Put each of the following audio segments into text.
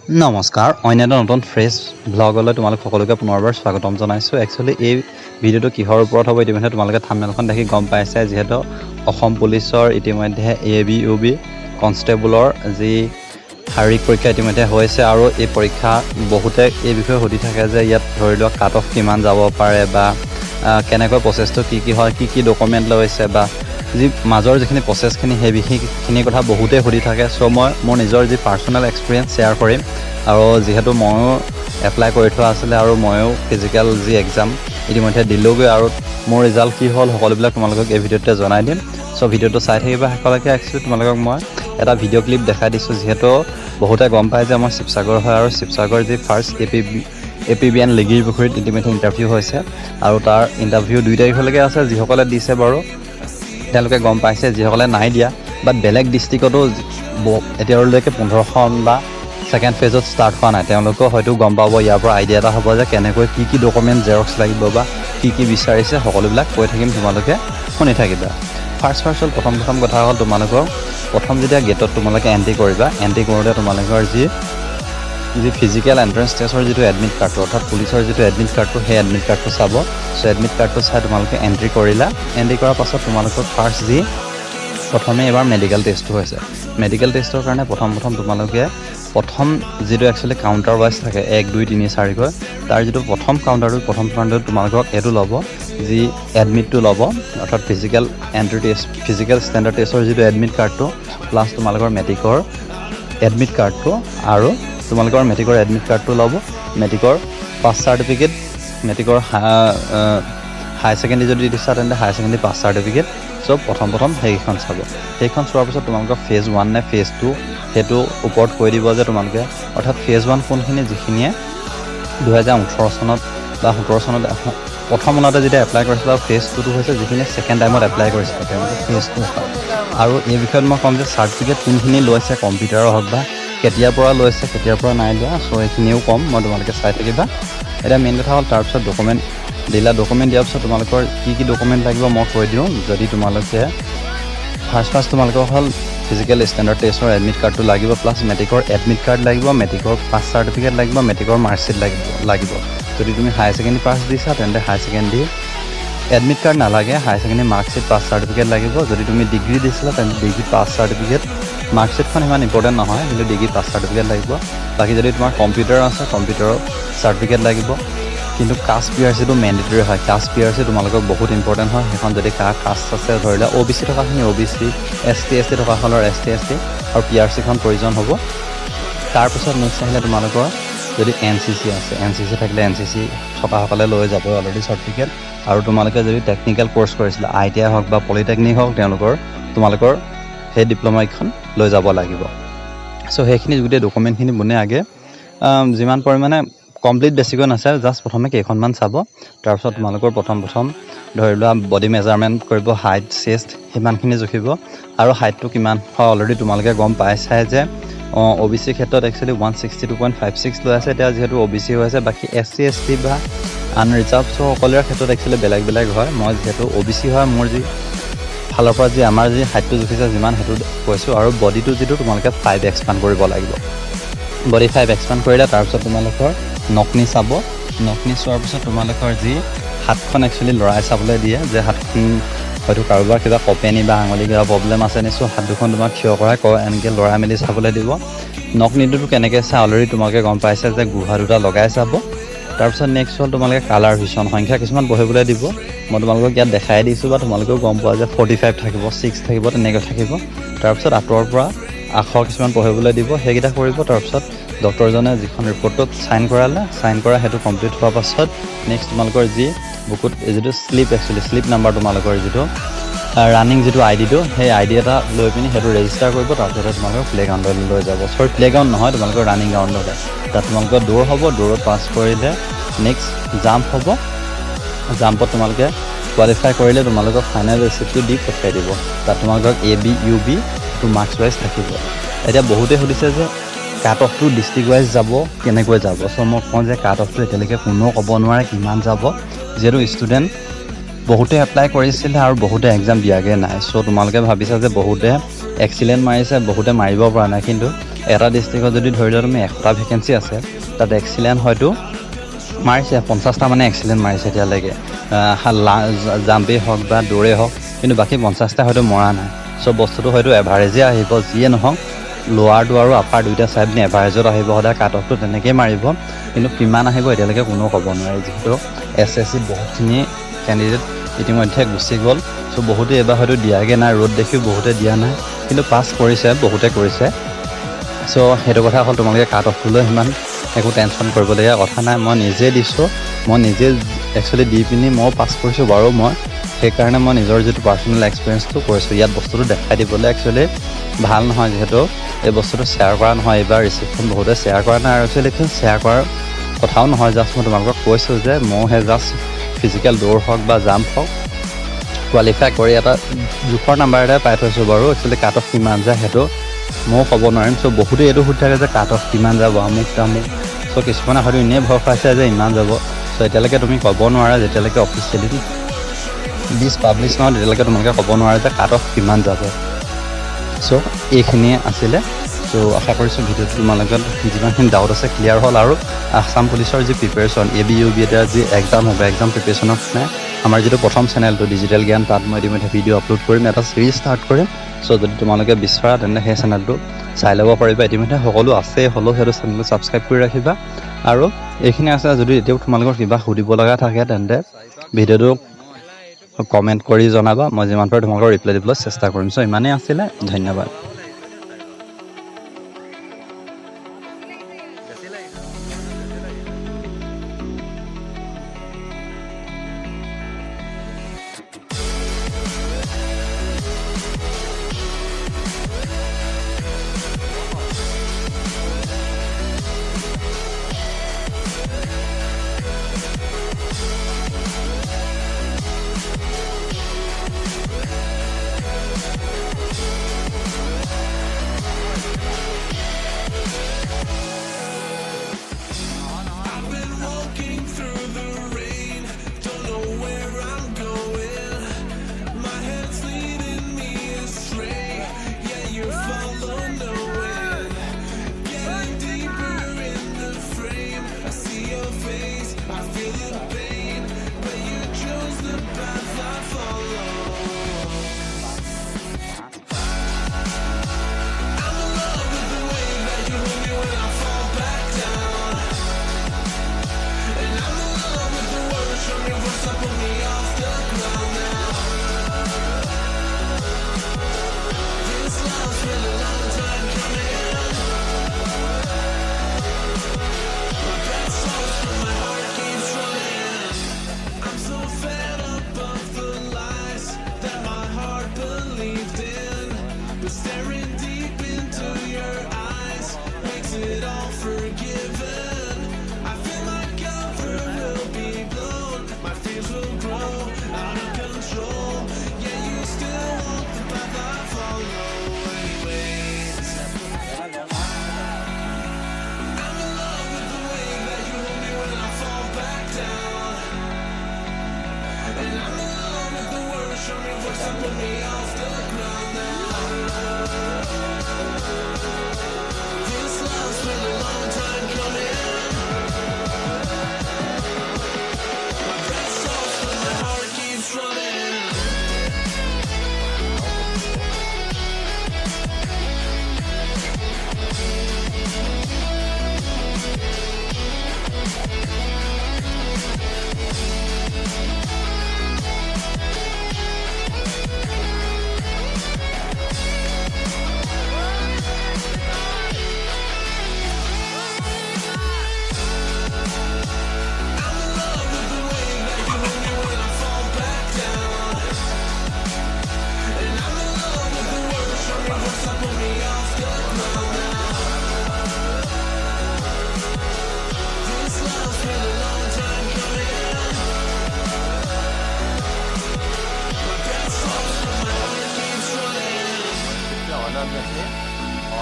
নমস্কাৰ অন্য এটা নতুন ফ্ৰেছ ব্লগলৈ তোমালোক সকলোকে পুনৰবাৰ স্বাগতম জনাইছোঁ। একচুৱেলি এই ভিডিঅ'টো কিহৰ ওপৰত হ'ব ইতিমধ্যে তোমালোকে থাম্বনেইলখন দেখি গম পাইছে, যিহেতু অসম পুলিচৰ ইতিমধ্যে ABUB কনষ্টেবলৰ যি শাৰীৰিক পৰীক্ষা ইতিমধ্যে হৈছে আৰু এই পৰীক্ষা বহুতে এই বিষয়ে সুধি থাকে যে ইয়াত ধৰি লোৱা কাট অফ কিমান যাব পাৰে বা কেনেকৈ প্ৰচেছটো কি হয়, কি ডকুমেণ্ট লৈছে বা যি মাজৰ যিখিনি প্ৰচেছখিনি সেই বিষয়খিনিৰ কথা বহুতেই সুধি থাকে। চ' মই মোৰ নিজৰ যি পাৰ্চনেল এক্সপিৰিয়েঞ্চ শ্বেয়াৰ কৰিম আৰু যিহেতু ময়ো এপ্লাই কৰি থোৱা আছিলে আৰু ময়ো ফিজিকেল যি এক্সাম ইতিমধ্যে দিলোঁগৈ আৰু মোৰ ৰিজাল্ট কি হ'ল সকলোবিলাক তোমালোকক এই ভিডিঅ'তে জনাই দিম। চ' ভিডিঅ'টো চাই থাকিবা শেষলৈকে। একচুৱেলি তোমালোকক মই এটা ভিডিঅ' ক্লিপ দেখাই দিছোঁ, যিহেতু বহুতে গম পায় যে মই শিৱসাগৰ হয় আৰু শিৱসাগৰ যি ফাৰ্ষ্ট APBN লিগিৰ পুখুৰীত ইতিমধ্যে ইণ্টাৰভিউ হৈছে আৰু তাৰ ইণ্টাৰভিউ 2 তাৰিখলৈকে আছে। যিসকলে দিছে বাৰু তেওঁলোকে গম পাইছে, যিসকলে নাই দিয়া বাট বেলেগ ডিষ্ট্ৰিক্টতো এতিয়ালৈকে 15খন বা ছেকেণ্ড ফেজত ষ্টাৰ্ট হোৱা নাই, তেওঁলোকেও হয়তো গম পাব, ইয়াৰ পৰা আইডিয়া এটা হ'ব যে কেনেকৈ কি ডকুমেণ্ট জেৰক্স লাগিব বা কি বিচাৰিছে সকলোবিলাক কৈ থাকিম, তোমালোকে শুনি থাকিবা। ফাৰ্ষ্ট হ'ল প্ৰথম কথা হ'ল তোমালোকৰ প্ৰথম যেতিয়া গেটত তোমালোকে এণ্ট্ৰি কৰিবা, এণ্ট্ৰি কৰোঁতে তোমালোকৰ যি ফিজিকেল এণ্ট্ৰেঞ্চ টেষ্টৰ যিটো এডমিট কাৰ্ডটো অৰ্থাৎ পুলিচৰ যিটো এডমিট কাৰ্ডটো সেই এডমিট কাৰ্ডটো চাব। চ' এডমিট কাৰ্ডটো চাই তোমালোকে এণ্ট্ৰি কৰিলা। এণ্ট্ৰি কৰাৰ পাছত তোমালোকৰ ফাৰ্ষ্ট প্ৰথমে এবাৰ মেডিকেল টেষ্টটো হৈছে। মেডিকেল টেষ্টৰ কাৰণে প্ৰথম প্ৰথম যিটো একচুৱেলি কাউণ্টাৰ ৱাইজ থাকে 1 2 3 4কৈ, তাৰ যিটো প্ৰথম কাউণ্টাৰটো তোমালোকক এইটো ল'ব, যি এডমিটটো ল'ব অৰ্থাৎ ফিজিকেল ষ্টেণ্ডাৰ্ড টেষ্টৰ যিটো এডমিট কাৰ্ডটো প্লাছ তোমালোকৰ মেট্ৰিকৰ এডমিট কাৰ্ডটো আৰু তোমালোকৰ মেট্ৰিকৰ এডমিট কাৰ্ডটো ল'ব, মেট্ৰিকৰ পাছ চাৰ্টিফিকেট, মেট্ৰিকৰ হাই ছেকেণ্ডেৰী যদি দিছা তেন্তে হাই ছেকেণ্ডেৰী পাছ চাৰ্টিফিকেট। চ' প্ৰথম সেইকেইখন চাব। সেইখন চোৱাৰ পিছত তোমালোকৰ ফেজ 1 নে ফেজ 2 সেইটো ওপৰত কৈ দিব যে তোমালোকে অৰ্থাৎ ফেজ 1 কোনখিনি, যিখিনিয়ে 2018 চনত বা 17 চনত প্ৰথমতে যেতিয়া এপ্লাই কৰিছিল, আৰু ফেজ 2টো হৈছে যিখিনি ছেকেণ্ড টাইমত এপ্লাই কৰিছিল তেওঁলোকে ফেজ 2 হয়। আৰু এই বিষয়ত মই ক'ম যে চাৰ্টিফিকেট কোনখিনি লৈছে, কম্পিউটাৰৰ হওক বা কেতিয়াৰ পৰা লৈছে কেতিয়াৰ পৰা নাই লোৱা, চ' এইখিনিও ক'ম মই, তোমালোকে চাই থাকিবা। এতিয়া মেইন কথা হ'ল তাৰপিছত ডকুমেণ্ট দিয়াৰ পিছত তোমালোকৰ কি ডকুমেণ্ট লাগিব মই কৈ দিওঁ। যদি তোমালোকে ফাৰ্ষ্ট তোমালোকৰ হ'ল ফিজিকেল ষ্টেণ্ডাৰ্ড টেষ্টৰ এডমিট কাৰ্ডটো লাগিব, প্লাছ মেট্ৰিকৰ এডমিট কাৰ্ড লাগিব, মেট্ৰিকৰ পাছ চাৰ্টিফিকেট লাগিব, মেট্ৰিকৰ মাৰ্কশ্বিট লাগিব। যদি তুমি হাই ছেকেণ্ডেৰী পাছ দিছা তেন্তে হাই ছেকেণ্ডেৰী এডমিট কাৰ্ড নালাগে, হাই ছেকেণ্ডেৰী মাৰ্কশ্বিট পাছ চাৰ্টিফিকেট লাগিব। যদি তুমি ডিগ্ৰী দিছিলা তেন্তে ডিগ্ৰী পাছ চাৰ্টিফিকেট, মাৰ্কশ্বিটখন ইমান ইম্পৰ্টেণ্ট নহয় কিন্তু ডিগ্ৰী পাছ চাৰ্টিফিকেট লাগিব। বাকী যদি তোমাৰ কম্পিউটাৰ আছে কম্পিউটাৰৰ চাৰ্টিফিকেট লাগিব। কিন্তু কাষ্ট PRCটো মেণ্ডেটৰী হয়। কাষ্ট PRC তোমালোকক বহুত ইম্পৰ্টেণ্ট হয়। সেইখন যদি কাষ্ট আছে ধৰি লোৱা OBC থকাখিনি OBC, ST SC থকাসকলৰ ST SC আৰু PRCখন প্ৰয়োজন হ'ব। তাৰপিছত নেক্সট আহিলে তোমালোকৰ যদি NCC আছে, NCC থাকিলে NCC থকাসকলে লৈ যাব অলৰেডি চাৰ্টিফিকেট। আৰু তোমালোকে যদি টেকনিকেল ক'ৰ্চ কৰিছিলা ITI হওক বা পলিটেকনিক হওক তোমালোকৰ সেই ডিপ্ল'মাখন লৈ যাব লাগিব। চ' সেইখিনি গোটেই ডকুমেণ্টখিনি বনাই আগে যিমান পৰিমাণে কমপ্লিট বেছিকৈ নাচায়, জাষ্ট প্ৰথমে কেইখনমান চাব। তাৰপিছত তোমালোকৰ প্ৰথম ধৰি লোৱা বডি মেজাৰমেণ্ট কৰিব, হাইট চেষ্ট সিমানখিনি জুখিব। আৰু হাইটটো কিমান হয় অলৰেডি তোমালোকে গম পাইছাই যে OBC ক্ষেত্ৰত একচুৱেলি 162.56 লৈ আছে এতিয়া, যিহেতু OBC হৈ আছে। বাকী SC ST বা আনৰিজাৰ্ভ সকলোৰে ক্ষেত্ৰত একচুৱেলি বেলেগ হয়। মই যিহেতু OBC হয়, মোৰ যি ফালৰ পৰা আমাৰ যি হাইটটো জুখিছে যিমান সেইটো কৈছোঁ। আৰু বডিটো যিটো তোমালোকে 5 এক্সপাণ্ড কৰিব লাগিব। বডি 5 এক্সপাণ্ড কৰিলে তাৰপিছত তোমালোকৰ নকনি চাব। নকনি চোৱাৰ পিছত তোমালোকৰ যি হাতখন একচুৱেলি লৰাই চাবলৈ দিয়ে যে হাতখন হয়তো কাৰোবাৰ কিবা কপেনি বা আঙুলি কিবা প্ৰব্লেম আছে নিশ্চয়, হাত দুখন তোমাক থিয় কৰাই এনেকৈ লৰাই মেলি চাবলৈ দিব। নকনিটোতো কেনেকৈ চাই অলৰেডি তোমালোকে গম পাইছে যে গুহা দুটা লগাই চাব। তাৰপিছত নেক্সট হ'ল তোমালোকে কালাৰ ভিজন, সংখ্যা কিছুমান বহিবলৈ দিব। মই তোমালোকক ইয়াত দেখাই দিছোঁ বা তোমালোকেও গম পোৱা যে 45 থাকিব, 6 থাকিব, তেনেকৈ থাকিব। তাৰপিছত আঁতৰৰ পৰা আখৰ কিছুমান পঢ়িবলৈ দিব, সেইকেইটা কৰিব। তাৰপিছত ডক্টৰজনে যিখন ৰিপৰ্টটোত চাইন কৰা সেইটো কমপ্লিট হোৱাৰ পাছত নেক্সট তোমালোকৰ যি বুকুত যিটো শ্লিপ নাম্বাৰ তোমালোকৰ যিটো ৰানিং যিটো ID সেই ID এটা লৈ পিনি সেইটো ৰেজিষ্টাৰ কৰিব। তাৰপিছতে তোমালোকৰ প্লেগ্ৰাউণ্ডলৈ লৈ যাব। প্লেগ্ৰাউণ্ড নহয়, তোমালোকৰ ৰানিং গ্ৰাউণ্ডলৈ। তাত তোমালোকৰ দৌৰ হ'ব, দৌৰত পাছ কৰিলে নেক্সট জাম্প হ'ব। জাম্পত তোমালোকে কোৱালিফাই কৰিলে তোমালোকক ফাইনেল ৰিচিপ্টটো দি পঠিয়াই দিব। তাত তোমালোকক ABUB মাৰ্কছ ৱাইজ থাকিব। এতিয়া বহুতে সুধিছে যে কাট অফটো ডিষ্ট্ৰিক্ট ৱাইজ যাব কেনেকৈ যাব। চ' মই কওঁ যে কাট অফটো এতিয়ালৈকে কোনেও ক'ব নোৱাৰে কিমান যাব, যিহেতু ষ্টুডেণ্ট বহুতে এপ্লাই কৰিছিলে আৰু বহুতে এক্সাম দিয়াগৈ নাই। চ' তোমালোকে ভাবিছা যে বহুতে এক্সিলেণ্ট মাৰিছে, বহুতে মাৰিব পৰা নাই, কিন্তু এটা ডিষ্ট্ৰিক্টত যদি ধৰি লোৱা তুমি 100টা ভেকেঞ্চি আছে, তাত এক্সিলেণ্ট হয়তো মাৰিছে 50টা মানে এক্সিলেণ্ট মাৰিছে এতিয়ালৈকে, জাম্পেই হওক বা দৌৰেই হওক, কিন্তু বাকী 50টা হয়তো মৰা নাই। চ' বস্তুটো হয়তো এভাৰেজে আহিব, যিয়ে নহওক লোৱাৰটো আৰু আপাৰ দুইটা চাইড নি এভাৰেজত আহিব, সদায় কাট অফটো তেনেকৈয়ে মাৰিব, কিন্তু কিমান আহিব এতিয়ালৈকে কোনেও ক'ব নোৱাৰে, যিহেতু SSC বহুতখিনি কেণ্ডিডেট ইতিমধ্যে গুচি গ'ল। চ' বহুতে এইবাৰ হয়তো দিয়াগৈ নাই, ৰ'দ দেখিও বহুতে দিয়া নাই, কিন্তু পাছ কৰিছে, বহুতে কৰিছে। চ' সেইটো কথা হ'ল তোমালোকে কাট অফটো লৈ সিমান একো টেনশ্যন কৰিবলগীয়া কথা নাই। মই নিজে দিছোঁ, মই নিজে একচুৱেলি দি পিনি ময়ো পাছ কৰিছোঁ বাৰু। মই সেইকাৰণে মই নিজৰ যিটো পাৰ্চনেল এক্সপিৰিয়েঞ্চটো কৰিছোঁ, ইয়াত বস্তুটো দেখাই দিবলৈ একচুৱেলি ভাল নহয়, যিহেতু এই বস্তুটো শ্বেয়াৰ কৰা নহয়। এইবাৰ ৰিচিপ্টখন বহুতে শ্বেয়াৰ কৰা নাই, আৰু একচুৱেলি শ্বেয়াৰ কৰাৰ কথাও নহয়। জাষ্ট মই তোমালোকক কৈছোঁ যে ময়ো সেই জাষ্ট ফিজিকেল দৌৰ হওক বা জাম্প হওক কোৱালিফাই কৰি এটা জোখৰ নাম্বাৰ এটাই পাই থৈছোঁ বাৰু। একচুৱেলি কাট অফ কিমান যায় সেইটো ময়ো ক'ব নোৱাৰিম। চ' বহুতে এইটো সুধি থাকে যে কাট অফ কিমান যাব, আমুক তামুক। চ' কিছুমানে হয়তো এনেই ভয় খুৱাইছে যে ইমান যাব। চ' এতিয়ালৈকে তুমি ক'ব নোৱাৰা, যেতিয়ালৈকে অফিচিয়েলি লিষ্ট পাব্লিছ নহয় তেতিয়ালৈকে তোমালোকে ক'ব নোৱাৰা যে কাট অফ কিমান যাব। চ' এইখিনিয়ে আছিলে। চ' আশা কৰিছোঁ ভিডিঅ'টো তোমালোকৰ যিমানখিনি ডাউট আছে ক্লিয়াৰ হ'ল, আৰু আসাম পুলিচৰ যি প্ৰিপেৰেশ্যন, ABUB এটাৰ যি এক্সাম হ'ব, এক্সাম প্ৰিপেৰেশ্যনৰ কাৰণে আমাৰ যিটো প্ৰথম চেনেলটো ডিজিটেল জ্ঞান, তাত মই ইতিমধ্যে ভিডিঅ' আপলোড কৰিম, এটা চিৰিজ ষ্টাৰ্ট কৰিম। চ' যদি তোমালোকে বিচৰা তেন্তে সেই চেনেলটো চাই ল'ব পাৰিবা। ইতিমধ্যে সকলো আছেই, হ'লেও সেইটো চেনেলটো ছাবস্ক্ৰাইব কৰি ৰাখিবা। আৰু এইখিনি আছে, যদি এতিয়াও তোমালোকৰ কিবা সুধিব লগা থাকে তেন্তে ভিডিঅ'টো কমেণ্ট কৰি জনাবা, মই যিমান পাৰোঁ তোমালোকৰ ৰিপ্লাই দিবলৈ চেষ্টা কৰিম। চ' ইমানেই আছিলে, ধন্যবাদ।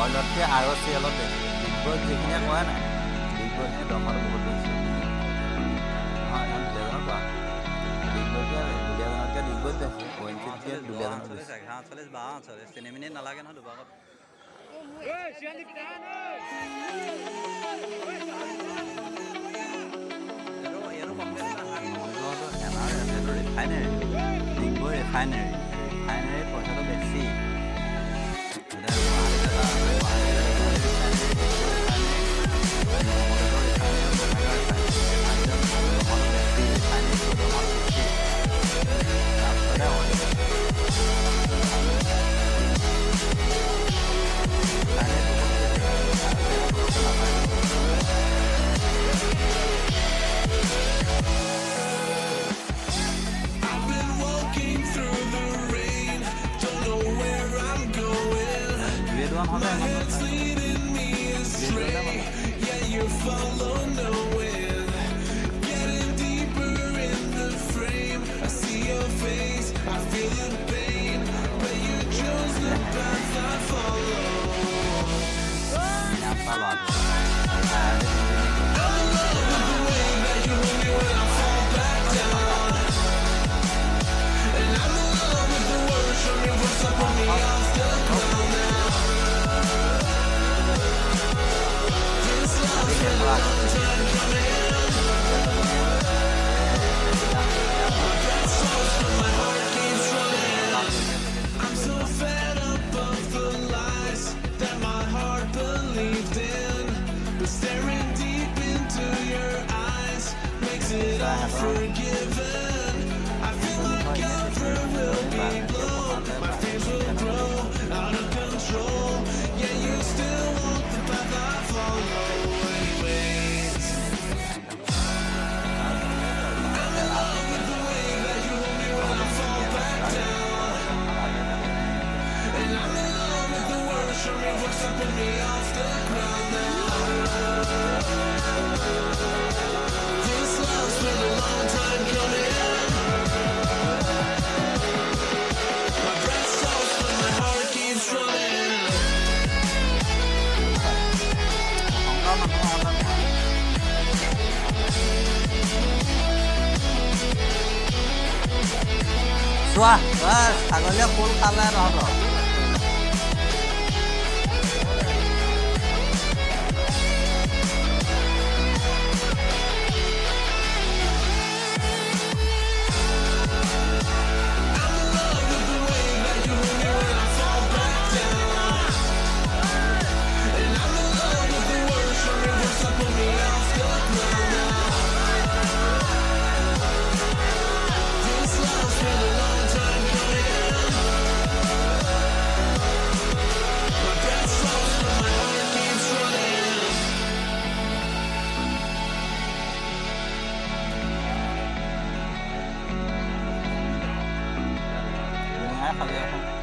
অৰ্ডাৰতকৈ আৰু চেলত ডিগবৈত যিখিনিয়ে কৰা নাই, ডিগবৈখিনি দৰমহাটো বহুত বেছি। নহয়, এখন দুলীয়াজনক কোৱা, দুলীয়াজনতকৈ ডিগবৈত পাইছে, ONC-তকৈ দুলীয়াজনক বেছি। 48, 42, 3 মিনিট নালাগে নহয় দুবাৰত। ৰিফাইনেৰী পইচাটো বেছি চোৱা ছাগলীয়ে ফুল খালে তহঁতৰ খালি